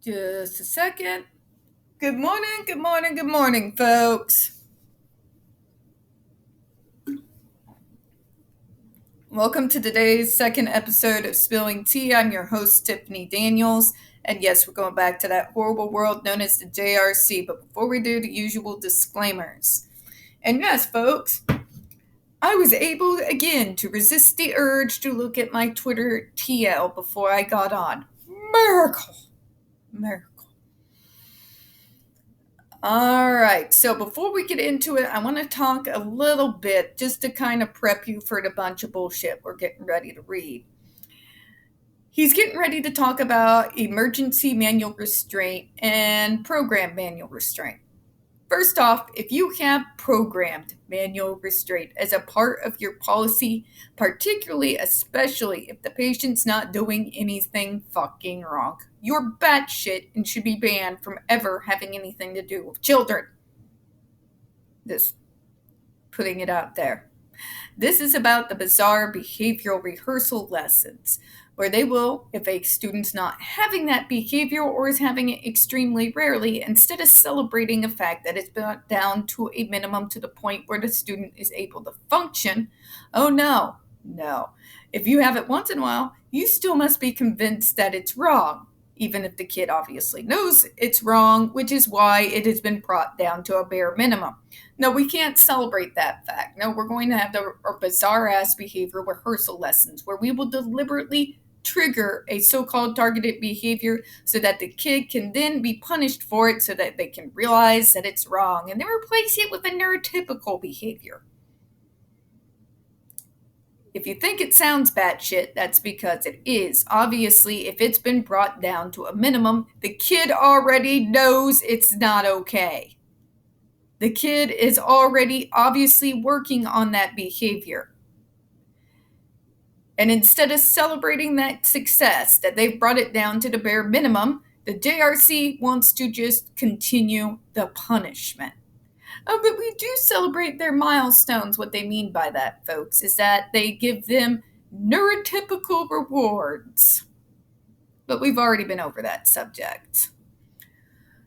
Just a second. Good morning, folks. Welcome to today's second episode of Spilling Tea. I'm your host, Tiffany Daniels. And yes, we're going back to that horrible world known as the JRC. But before we do, the usual disclaimers. And yes, folks, I was able again to resist the urge to look at my Twitter TL before I got on. Miracle. All right, so before we get into it, I want to talk a little bit just to kind of prep you for the bunch of bullshit we're getting ready to read. He's getting ready to talk about emergency manual restraint and program manual restraint. First off, if you have programmed manual restraint as a part of your policy, especially if the patient's not doing anything fucking wrong, you're batshit and should be banned from ever having anything to do with children. Just putting it out there. This is about the bizarre behavioral rehearsal lessons, where they will, if a student's not having that behavior or is having it extremely rarely, instead of celebrating the fact that it's brought down to a minimum to the point where the student is able to function, oh no. If you have it once in a while, you still must be convinced that it's wrong, even if the kid obviously knows it's wrong, which is why it has been brought down to a bare minimum. No, we can't celebrate that fact. No, we're going to have the bizarre-ass behavior rehearsal lessons where we will deliberately trigger a so-called targeted behavior so that the kid can then be punished for it so that they can realize that it's wrong and then replace it with a neurotypical behavior. If you think it sounds batshit, that's because it is. Obviously, if it's been brought down to a minimum, the kid already knows it's not okay. The kid is already obviously working on that behavior. And instead of celebrating that success, that they've brought it down to the bare minimum, the JRC wants to just continue the punishment. Oh, but we do celebrate their milestones. What they mean by that, folks, is that they give them neurotypical rewards. But we've already been over that subject.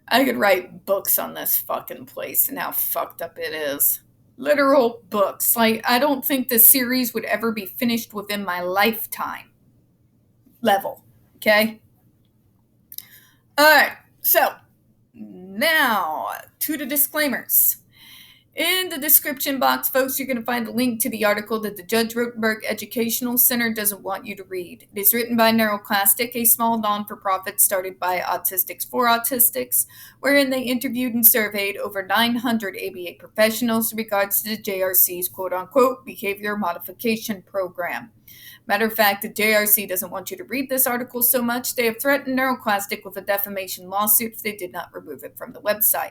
I could write books on this fucking place and how fucked up it is. Literal books. Like, I don't think the series would ever be finished within my lifetime level. Okay? Alright, so now to the disclaimers. In the description box, folks, you're going to find a link to the article that the Judge Rotenberg Educational Center doesn't want you to read. It is written by NeuroClastic, a small non-for-profit started by Autistics for Autistics, wherein they interviewed and surveyed over 900 ABA professionals in regards to the JRC's quote-unquote behavior modification program. Matter of fact, the JRC doesn't want you to read this article so much, they have threatened NeuroClastic with a defamation lawsuit if they did not remove it from the website.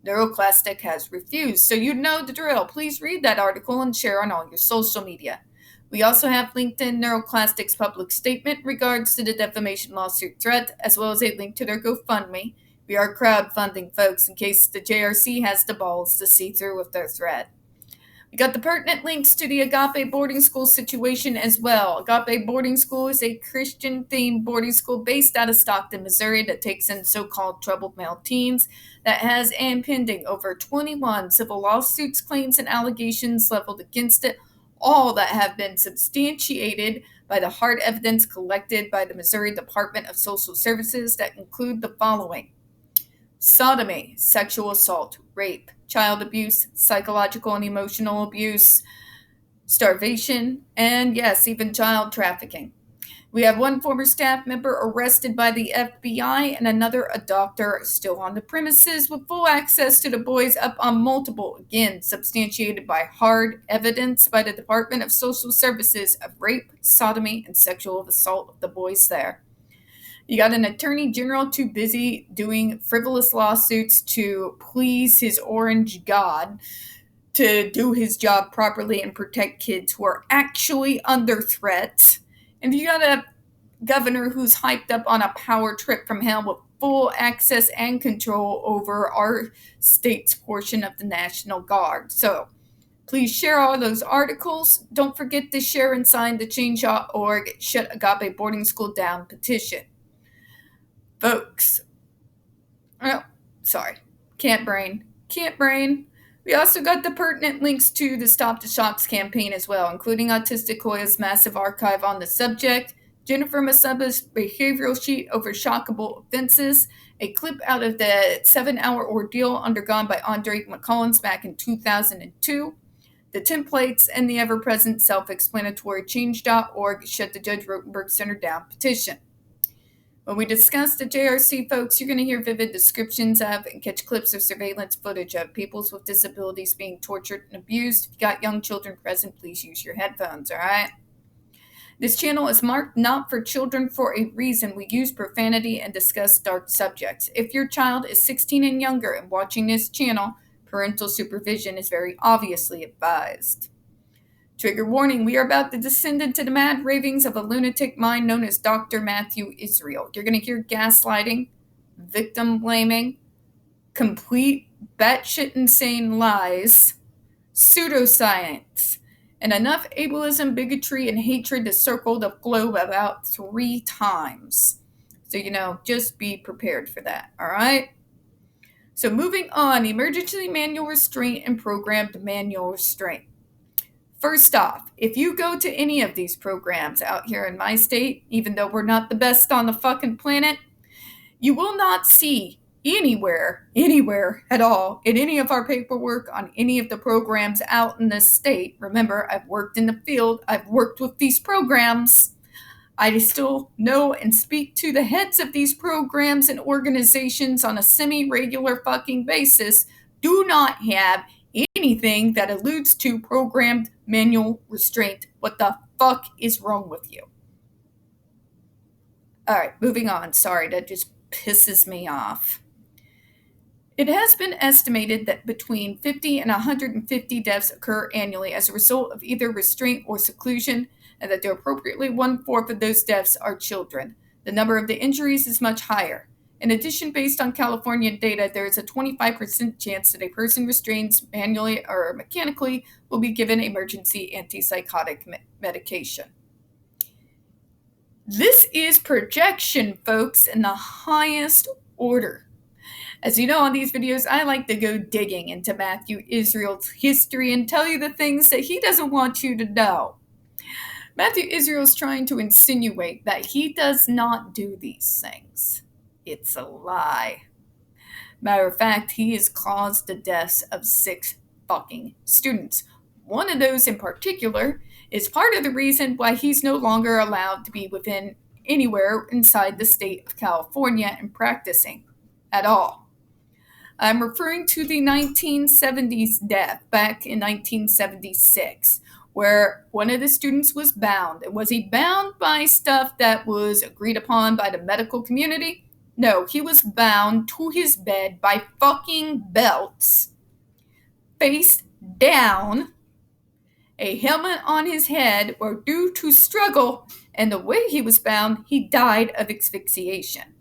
NeuroClastic has refused, so you know the drill. Please read that article and share on all your social media. We also have linked in NeuroClastic's public statement in regards to the defamation lawsuit threat, as well as a link to their GoFundMe. We are crowdfunding, folks, in case the JRC has the balls to see through with their threat. We got the pertinent links to the Agape boarding school situation as well. Agape boarding school is a Christian-themed boarding school based out of Stockton, Missouri that takes in so-called troubled male teens that has and pending over 21 civil lawsuits, claims, and allegations leveled against it, all that have been substantiated by the hard evidence collected by the Missouri Department of Social Services that include the following: sodomy, sexual assault, rape, child abuse, psychological and emotional abuse, starvation, and yes, even child trafficking. We have one former staff member arrested by the FBI and another, a doctor, still on the premises with full access to the boys up on multiple, again, substantiated by hard evidence by the Department of Social Services of rape, sodomy, and sexual assault of the boys there. You got an attorney general too busy doing frivolous lawsuits to please his orange god to do his job properly and protect kids who are actually under threat. And you got a governor who's hyped up on a power trip from hell with full access and control over our state's portion of the National Guard. So please share all those articles. Don't forget to share and sign the Change.org Shut Agape Boarding School Down petition. Folks, Oh, sorry. Can't brain. We also got the pertinent links to the Stop the Shocks campaign as well, including Autistic Hoya's massive archive on the subject, Jennifer Masaba's behavioral sheet over shockable offenses, a clip out of the 7-hour ordeal undergone by Andre McCollins back in 2002, the templates, and the ever-present self-explanatory change.org Shut the Judge Rotenberg Center Down petition. When we discuss the JRC, folks, you're going to hear vivid descriptions of and catch clips of surveillance footage of peoples with disabilities being tortured and abused. If you got young children present, please use your headphones, all right? This channel is marked not for children for a reason. We use profanity and discuss dark subjects. If your child is 16 and younger and watching this channel, parental supervision is very obviously advised. Trigger warning, we are about to descend into the mad ravings of a lunatic mind known as Dr. Matthew Israel. You're going to hear gaslighting, victim blaming, complete batshit insane lies, pseudoscience, and enough ableism, bigotry, and hatred to circle the globe about 3 times. So, just be prepared for that, all right? So moving on, emergency manual restraint and programmed manual restraint. First off, if you go to any of these programs out here in my state, even though we're not the best on the fucking planet, you will not see anywhere at all in any of our paperwork on any of the programs out in this state. Remember, I've worked in the field. I've worked with these programs. I still know and speak to the heads of these programs and organizations on a semi-regular fucking basis. Do not have anything that alludes to programmed manual restraint. What the fuck is wrong with you? All right, moving on. Sorry, that just pisses me off. It has been estimated that between 50 and 150 deaths occur annually as a result of either restraint or seclusion, and that appropriately 1/4 of those deaths are children. The number of the injuries is much higher. In addition, based on California data, there is a 25% chance that a person restrained manually or mechanically will be given emergency antipsychotic medication. This is projection, folks, in the highest order. As you know, on these videos, I like to go digging into Matthew Israel's history and tell you the things that he doesn't want you to know. Matthew Israel is trying to insinuate that he does not do these things. It's a lie. Matter of fact, he has caused the deaths of 6 fucking students. One of those in particular is part of the reason why he's no longer allowed to be within anywhere inside the state of California and practicing at all. I'm referring to the 1970s death back in 1976, where one of the students was bound. And was he bound by stuff that was agreed upon by the medical community? No, he was bound to his bed by fucking belts, face down, a helmet on his head, or due to struggle, and the way he was bound, he died of asphyxiation.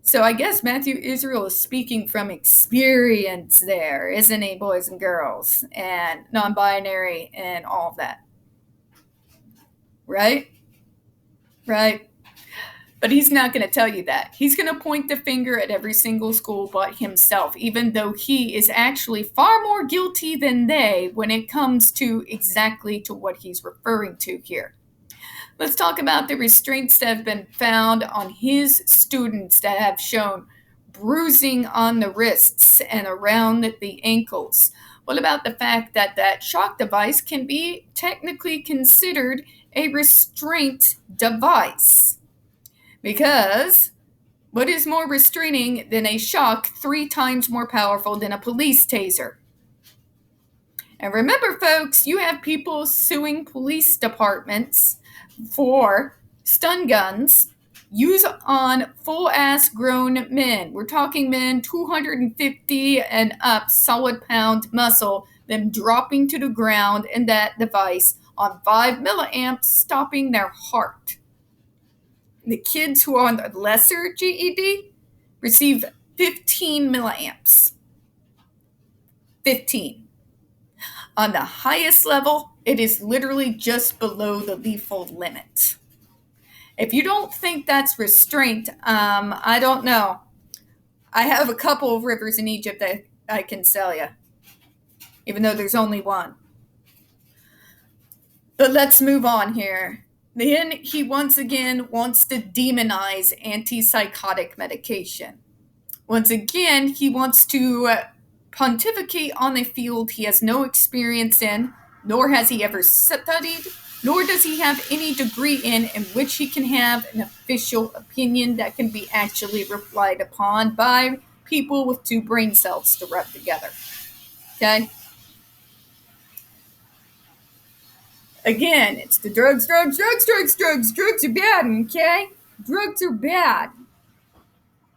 So I guess Matthew Israel is speaking from experience there, isn't he, boys and girls, and non-binary and all of that. Right? But he's not going to tell you that. He's going to point the finger at every single school but himself, even though he is actually far more guilty than they when it comes to exactly to what he's referring to here. Let's talk about the restraints that have been found on his students that have shown bruising on the wrists and around the ankles. What about the fact that that shock device can be technically considered a restraint device? Because what is more restraining than a shock 3 times more powerful than a police taser? And remember, folks, you have people suing police departments for stun guns used on full-ass grown men. We're talking men 250 and up, solid pound muscle, them dropping to the ground in that device on 5 milliamps, stopping their heart. The kids who are on the lesser GED receive 15 milliamps. 15. On the highest level, it is literally just below the lethal limit. If you don't think that's restraint, I don't know. I have a couple of rivers in Egypt that I can sell you, even though there's only one. But let's move on here. Then he once again wants to demonize antipsychotic medication. Once again, he wants to pontificate on a field he has no experience in, nor has he ever studied, nor does he have any degree in which he can have an official opinion that can be actually relied upon by people with two brain cells to rub together. Okay? Again, it's the drugs. Drugs are bad, okay? Drugs are bad.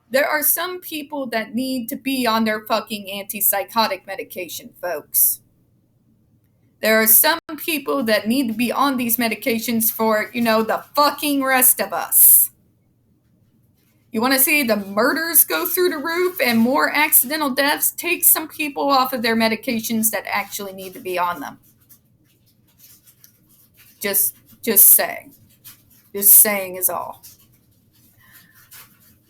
There are some people that need to be on their fucking antipsychotic medication, folks. There are some people that need to be on these medications for, the fucking rest of us. You want to see the murders go through the roof and more accidental deaths? Take some people off of their medications that actually need to be on them. Just saying. Just saying is all.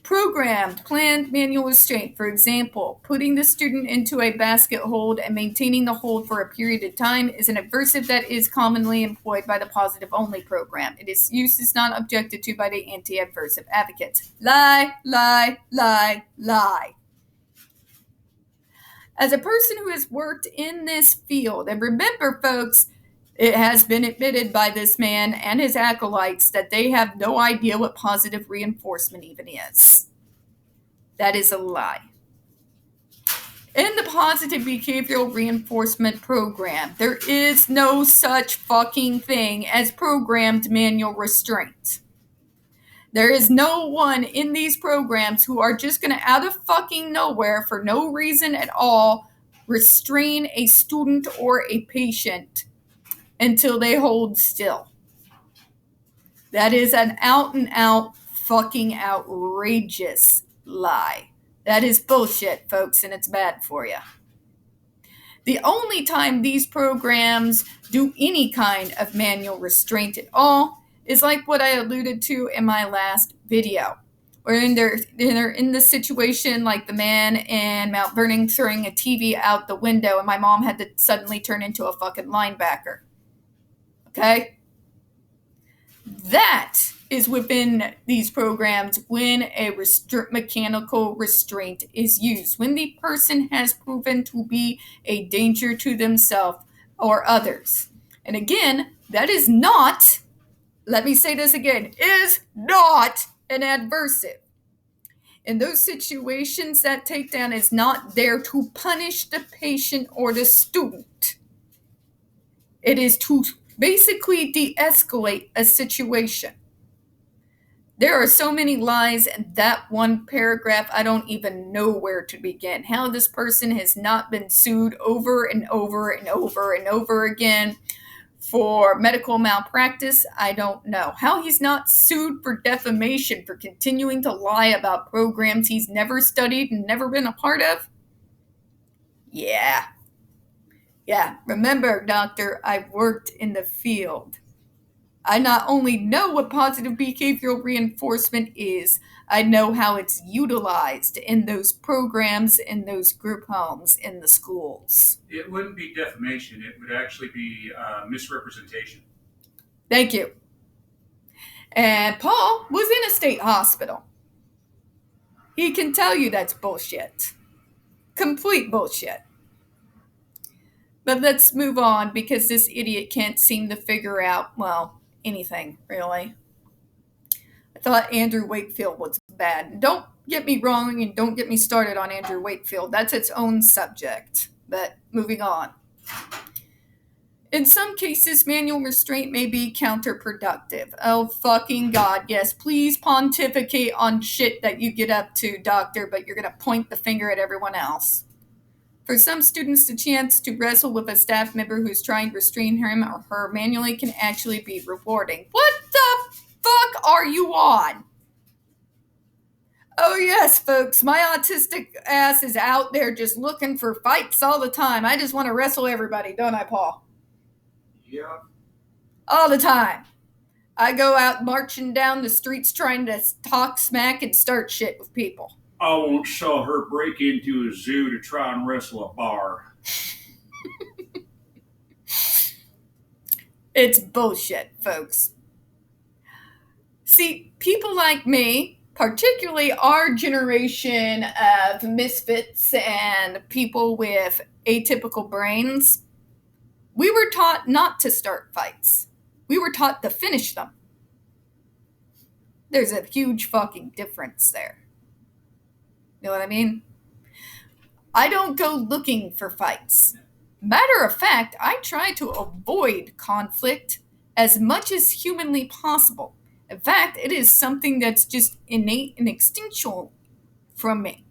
Programmed, planned manual restraint. For example, putting the student into a basket hold and maintaining the hold for a period of time is an aversive that is commonly employed by the positive-only program. Its use is not objected to by the anti-aversive advocates. Lie, lie, lie, lie. As a person who has worked in this field, and remember, folks, it has been admitted by this man and his acolytes that they have no idea what positive reinforcement even is. That is a lie. In the positive behavioral reinforcement program, there is no such fucking thing as programmed manual restraint. There is no one in these programs who are just going to, out of fucking nowhere, for no reason at all, restrain a student or a patient until they hold still. That is an out-and-out fucking outrageous lie. That is bullshit, folks, and it's bad for you. The only time these programs do any kind of manual restraint at all is like what I alluded to in my last video, where they're in the situation like the man in Mount Vernon throwing a TV out the window and my mom had to suddenly turn into a fucking linebacker. Okay? That is within these programs when a mechanical restraint is used, when the person has proven to be a danger to themselves or others. And again, that is not, let me say this again, is not an adversive. In those situations, that takedown is not there to punish the patient or the student. It is to basically de-escalate a situation. There are so many lies in that one paragraph, I don't even know where to begin. How this person has not been sued over and over and over and over again for medical malpractice, I don't know. How he's not sued for defamation for continuing to lie about programs he's never studied and never been a part of? Yeah, remember, doctor, I've worked in the field. I not only know what positive behavioral reinforcement is, I know how it's utilized in those programs, in those group homes, in the schools. It wouldn't be defamation. It would actually be misrepresentation. Thank you. And Paul was in a state hospital. He can tell you that's bullshit. Complete bullshit. But let's move on because this idiot can't seem to figure out, well, anything, really. I thought Andrew Wakefield was bad. Don't get me wrong and don't get me started on Andrew Wakefield. That's its own subject. But moving on. In some cases, manual restraint may be counterproductive. Oh, fucking God, yes. Please pontificate on shit that you get up to, doctor, but you're going to point the finger at everyone else. For some students, the chance to wrestle with a staff member who's trying to restrain him or her manually can actually be rewarding. What the fuck are you on? Oh yes, folks, my autistic ass is out there just looking for fights all the time. I just want to wrestle everybody, don't I, Paul? Yeah. All the time. I go out marching down the streets trying to talk smack and start shit with people. I once saw her break into a zoo to try and wrestle a bar. It's bullshit, folks. See, people like me, particularly our generation of misfits and people with atypical brains, we were taught not to start fights. We were taught to finish them. There's a huge fucking difference there. You know what I mean? I don't go looking for fights. Matter of fact, I try to avoid conflict as much as humanly possible. In fact, it is something that's just innate and instinctual from me.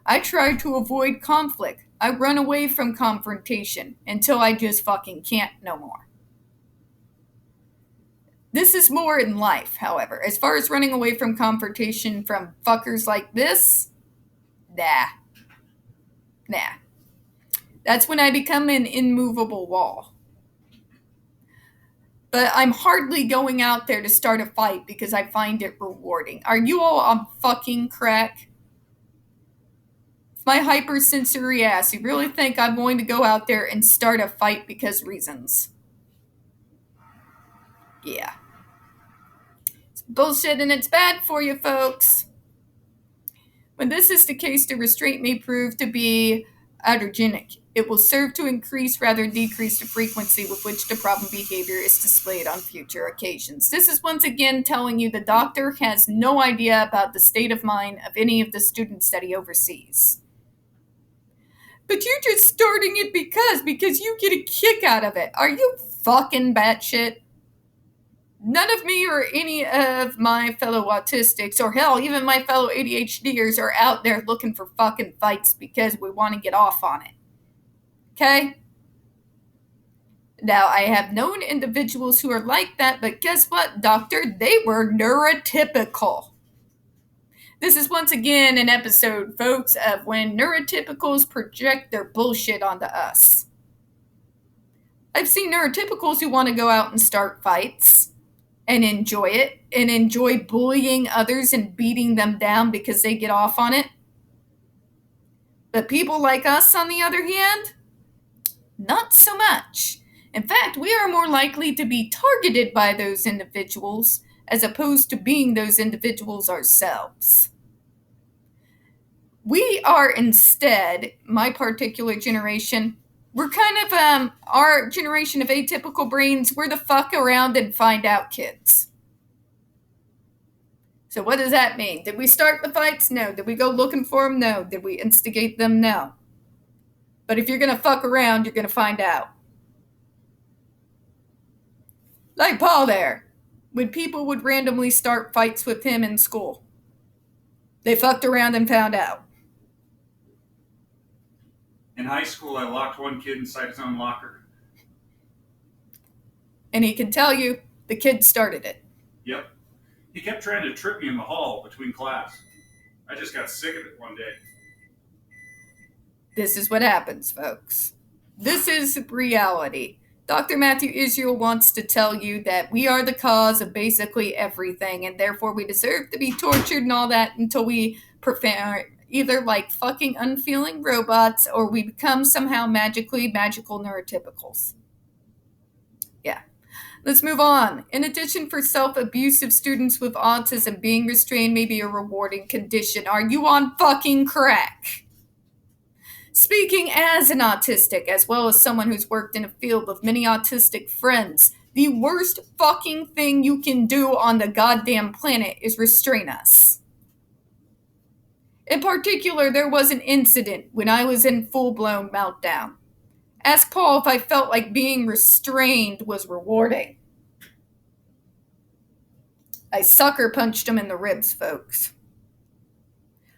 I try to avoid conflict. I run away from confrontation until I just fucking can't no more. This is more in life, however. As far as running away from confrontation from fuckers like this, nah. That's when I become an immovable wall. But I'm hardly going out there to start a fight because I find it rewarding. Are you all on fucking crack? My hypersensory ass, you really think I'm going to go out there and start a fight because reasons? Yeah. It's bullshit and it's bad for you, folks. When this is the case, the restraint may prove to be addergenic. It will serve to increase rather than decrease the frequency with which the problem behavior is displayed on future occasions. This is once again telling you the doctor has no idea about the state of mind of any of the students that he oversees. But you're just starting it because you get a kick out of it. Are you fucking batshit? None of me or any of my fellow autistics, or hell, even my fellow ADHDers are out there looking for fucking fights because we want to get off on it. Okay? Now, I have known individuals who are like that, but guess what, doctor? They were neurotypical. This is once again an episode, folks, of when neurotypicals project their bullshit onto us. I've seen neurotypicals who want to go out and start fights and enjoy it, and enjoy bullying others and beating them down because they get off on it. But people like us, on the other hand, not so much. In fact, we are more likely to be targeted by those individuals as opposed to being those individuals ourselves. We are instead, my particular generation, we're kind of, our generation of atypical brains, we're the fuck around and find out kids. So what does that mean? Did we start the fights? No. Did we go looking for them? No. Did we instigate them? No. But if you're going to fuck around, you're going to find out. Like Paul there, when people would randomly start fights with him in school. They fucked around and found out. In high school, I locked one kid inside his own locker. And he can tell you, the kid started it. Yep. He kept trying to trip me in the hall between class. I just got sick of it one day. This is what happens, folks. This is reality. Dr. Matthew Israel wants to tell you that we are the cause of basically everything, and therefore we deserve to be tortured and all that until we perform either like fucking unfeeling robots or we become somehow magical neurotypicals. Yeah. Let's move on. In addition, for self-abusive students with autism, being restrained may be a rewarding condition. Are you on fucking crack? Speaking as an autistic, as well as someone who's worked in a field with many autistic friends, the worst fucking thing you can do on the goddamn planet is restrain us. In particular, there was an incident when I was in full-blown meltdown. Ask Paul if I felt like being restrained was rewarding. I sucker punched him in the ribs, folks.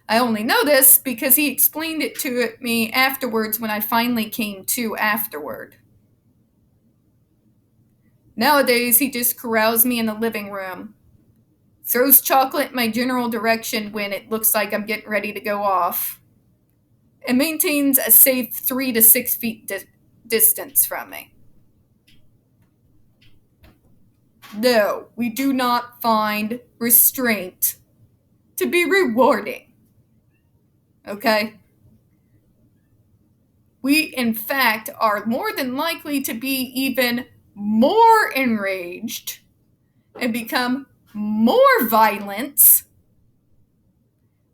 I only know this because he explained it to me afterwards when I finally came to afterward. Nowadays, he just corrals me in the living room, throws chocolate in my general direction when it looks like I'm getting ready to go off, and maintains a safe 3 to 6 feet distance from me. No, we do not find restraint to be rewarding. Okay? We, in fact, are more than likely to be even more enraged and become more violent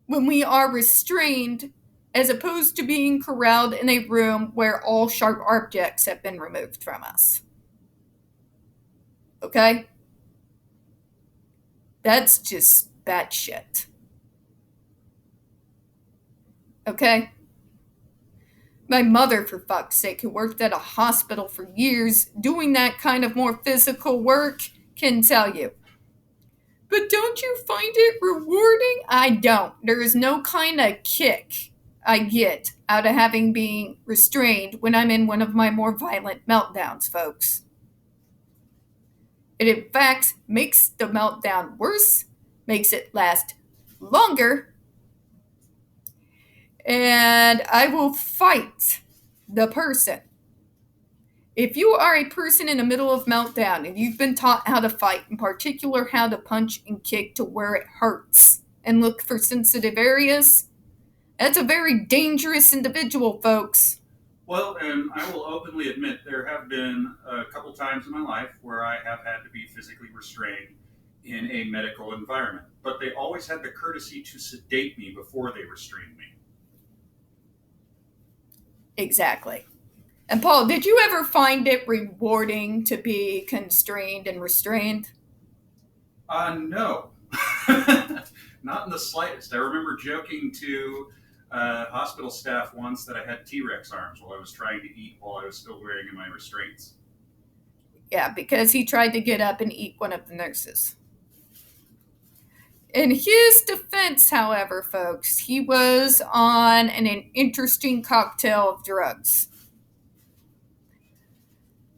when we are restrained, as opposed to being corralled in a room where all sharp objects have been removed from us. Okay? That's just batshit. Okay? My mother, for fuck's sake, who worked at a hospital for years doing that kind of more physical work, can tell you. But don't you find it rewarding? I don't. There is no kind of kick I get out of having been restrained when I'm in one of my more violent meltdowns, folks. It, in fact, makes the meltdown worse, makes it last longer, and I will fight the person. If you are a person in the middle of meltdown and you've been taught how to fight, in particular how to punch and kick to where it hurts and look for sensitive areas, that's a very dangerous individual, folks. Well, and I will openly admit there have been a couple times in my life where I have had to be physically restrained in a medical environment, but they always had the courtesy to sedate me before they restrained me. Exactly. And Paul, did you ever find it rewarding to be constrained and restrained? No. Not in the slightest. I remember joking to hospital staff once that I had T-Rex arms while I was trying to eat while I was still wearing my restraints. Yeah, because he tried to get up and eat one of the nurses. In his defense, however, folks, he was on an interesting cocktail of drugs.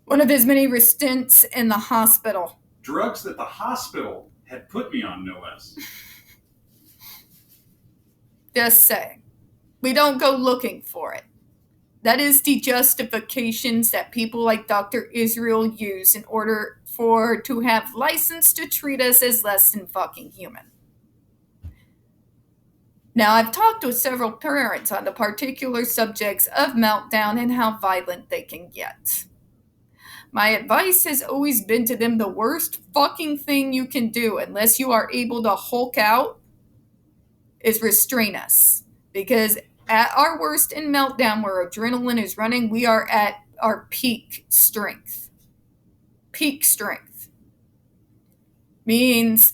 One of his many stints in the hospital. Drugs that the hospital had put me on, no less. Just saying. We don't go looking for it. That is the justifications that people like Dr. Israel use in order to have license to treat us as less than fucking human. Now, I've talked with several parents on the particular subjects of meltdown and how violent they can get. My advice has always been to them, the worst fucking thing you can do, unless you are able to Hulk out, is restrain us. Because at our worst in meltdown, where adrenaline is running, we are at our peak strength. Peak strength means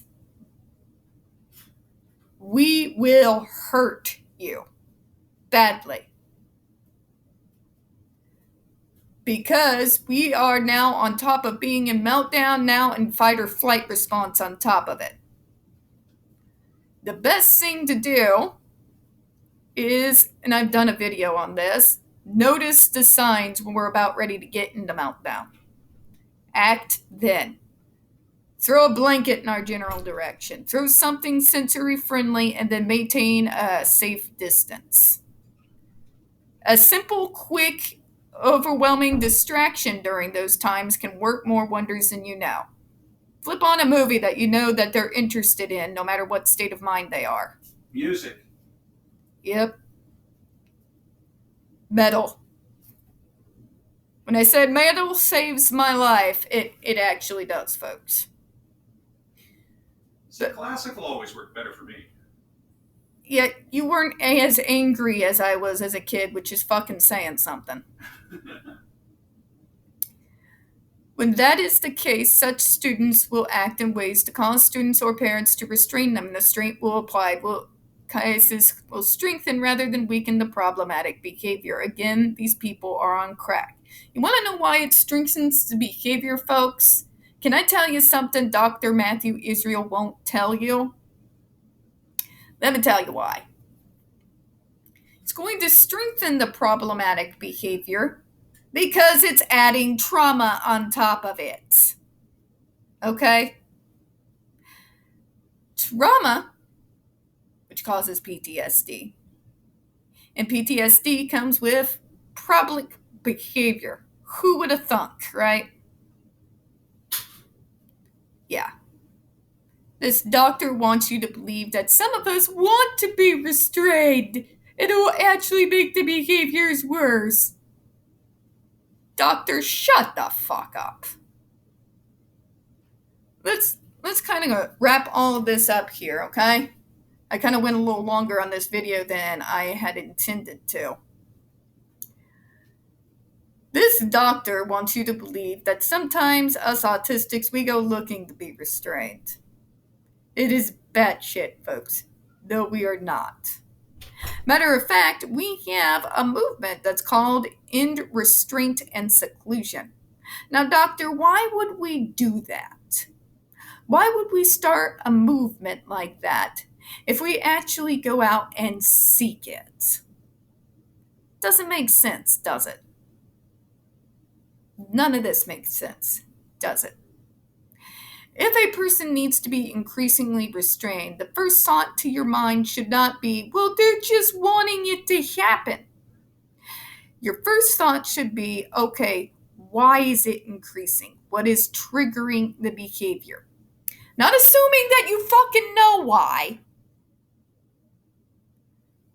we will hurt you badly. Because we are now on top of being in meltdown, now in fight or flight response on top of it. The best thing to do is, and I've done a video on this, notice the signs when we're about ready to get into meltdown. Act then. Throw a blanket in our general direction. Throw something sensory friendly and then maintain a safe distance. A simple, quick, overwhelming distraction during those times can work more wonders than you know. Flip on a movie that you know that they're interested in, no matter what state of mind they are. Music. Yep. Metal. When I said metal saves my life, it actually does, folks. So classical always worked better for me. Yet you weren't as angry as I was as a kid, which is fucking saying something. When that is the case, such students will act in ways to cause students or parents to restrain them. The restraint will apply will strengthen rather than weaken the problematic behavior. Again, these people are on crack. You want to know why it strengthens the behavior, folks? Can I tell you something Dr. Matthew Israel won't tell you? Let me tell you why. It's going to strengthen the problematic behavior because it's adding trauma on top of it. Okay? Trauma, which causes PTSD. And PTSD comes with problematic behavior. Who would have thunk, right? Yeah. This doctor wants you to believe that some of us want to be restrained It'll actually make the behaviors worse. Doctor, shut the fuck up. Let's kind of wrap all of this up here, okay? I kind of went a little longer on this video than I had intended to. This doctor wants you to believe that sometimes us autistics, we go looking to be restrained. It is batshit, folks, though we are not. Matter of fact, we have a movement that's called End Restraint and Seclusion. Now, doctor, why would we do that? Why would we start a movement like that if we actually go out and seek it? Doesn't make sense, does it? None of this makes sense, does it? If a person needs to be increasingly restrained, the first thought to your mind should not be, well, they're just wanting it to happen. Your first thought should be, okay, why is it increasing? What is triggering the behavior? Not assuming that you fucking know why,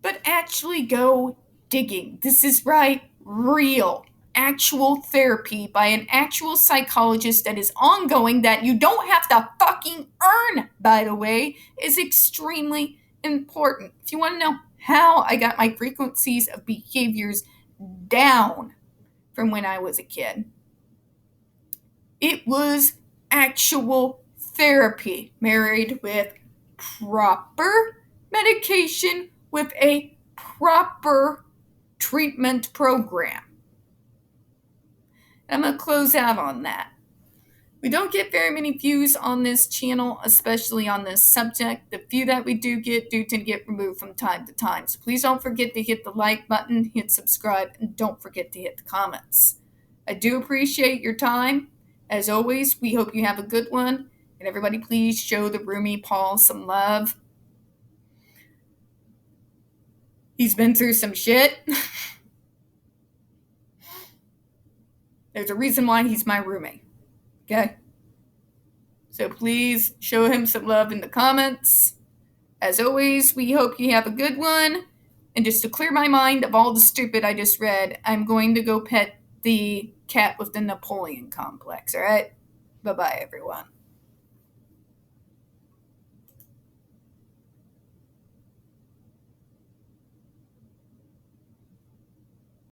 but actually go digging. This is right, real. Actual therapy by an actual psychologist that is ongoing, that you don't have to fucking earn, by the way, is extremely important. If you want to know how I got my frequencies of behaviors down from when I was a kid, it was actual therapy married with proper medication with a proper treatment program. I'm going to close out on that. We don't get very many views on this channel, especially on this subject. The few that we do tend to get removed from time to time. So please don't forget to hit the like button, hit subscribe, and don't forget to hit the comments. I do appreciate your time. As always, we hope you have a good one. And everybody please show the roomie Paul some love. He's been through some shit. There's a reason why he's my roommate, okay? So please show him some love in the comments. As always, we hope you have a good one. And just to clear my mind of all the stupid I just read, I'm going to go pet the cat with the Napoleon complex, all right? Bye-bye, everyone.